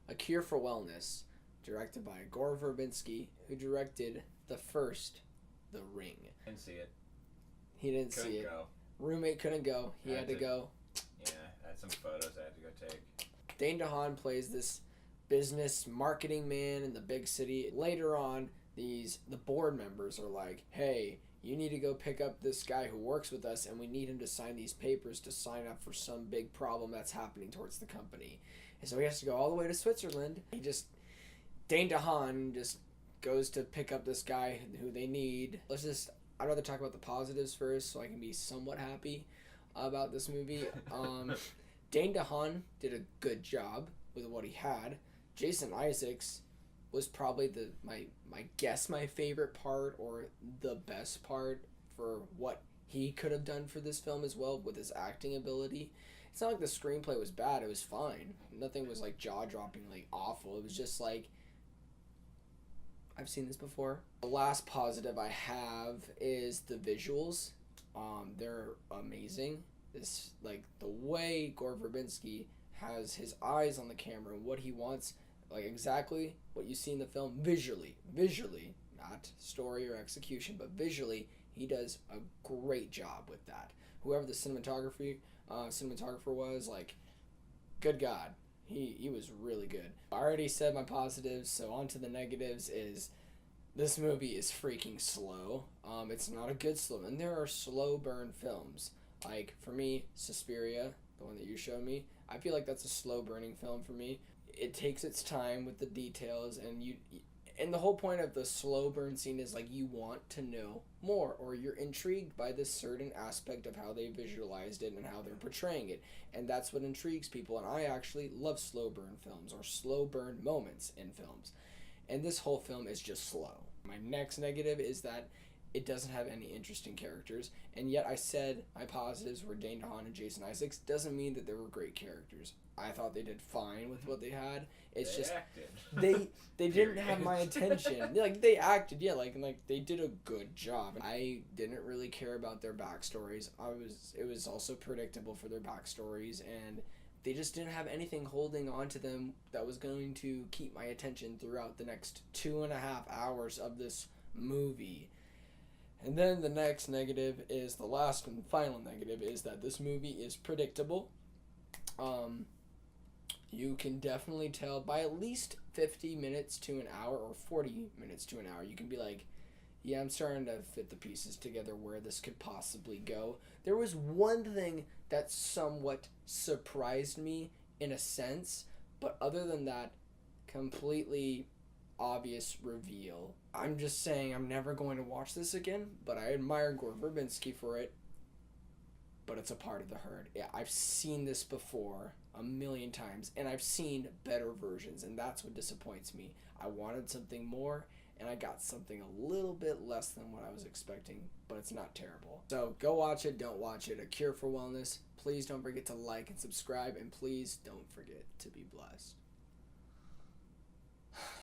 A Cure for Wellness, directed by Gore Verbinski, who directed the first The Ring. Didn't see it. He didn't Couldn't see it. go. Roommate couldn't go. He had to go. Yeah, I had some photos I had to go take. Dane DeHaan plays this business marketing man in the big city. Later on, the board members are like, hey, you need to go pick up this guy who works with us, and we need him to sign these papers to sign up for some big problem that's happening towards the company. And so he has to go all the way to Switzerland. Dane DeHaan just goes to pick up this guy who they need. I'd rather talk about the positives first so I can be somewhat happy about this movie. Dane DeHaan did a good job with what he had. Jason Isaacs was probably my favorite part, or the best part for what he could have done for this film as well with his acting ability. It's not like the screenplay was bad, it was fine. Nothing was like jaw-dropping, like awful. It was just like, I've seen this before. The last positive I have is the visuals. They're amazing. This, like, the way Gore Verbinski has his eyes on the camera and what he wants, like exactly what you see in the film visually, not story or execution, but visually, he does a great job with that. Whoever the cinematographer was, like, good God, he was really good. I already said my positives, so on to the negatives. Is this movie is freaking slow. It's not a good slow, and there are slow burn films. Like, for me, Suspiria, the one that you showed me, I feel like that's a slow burning film for me. It takes its time with the details, and the whole point of the slow burn scene is like you want to know more, or you're intrigued by this certain aspect of how they visualized it and how they're portraying it, and that's what intrigues people. And I actually love slow burn films, or slow burn moments in films, and this whole film is just slow. My next negative is that it doesn't have any interesting characters, and yet I said my positives were Dane DeHaan and Jason Isaacs. Doesn't mean that they were great characters. I thought they did fine with what they had. It's they just acted. they didn't have my attention. Like, they acted, yeah, like they did a good job. I didn't really care about their backstories. It was also predictable for their backstories, and they just didn't have anything holding on to them that was going to keep my attention throughout the next 2.5 hours of this movie. And then the next negative is, the last and final negative, is that this movie is predictable. You can definitely tell by at least 50 minutes to an hour, or 40 minutes to an hour. You can be like, yeah, I'm starting to fit the pieces together where this could possibly go. There was one thing that somewhat surprised me in a sense, but other than that, completely obvious reveal. I'm just saying I'm never going to watch this again, but I admire Gore Verbinski for it. But it's a part of the herd. Yeah, I've seen this before a million times, and I've seen better versions, and that's what disappoints me. I wanted something more, and I got something a little bit less than what I was expecting, but it's not terrible. So go watch it, don't watch it. A Cure for Wellness. Please don't forget to like and subscribe, and please don't forget to be blessed.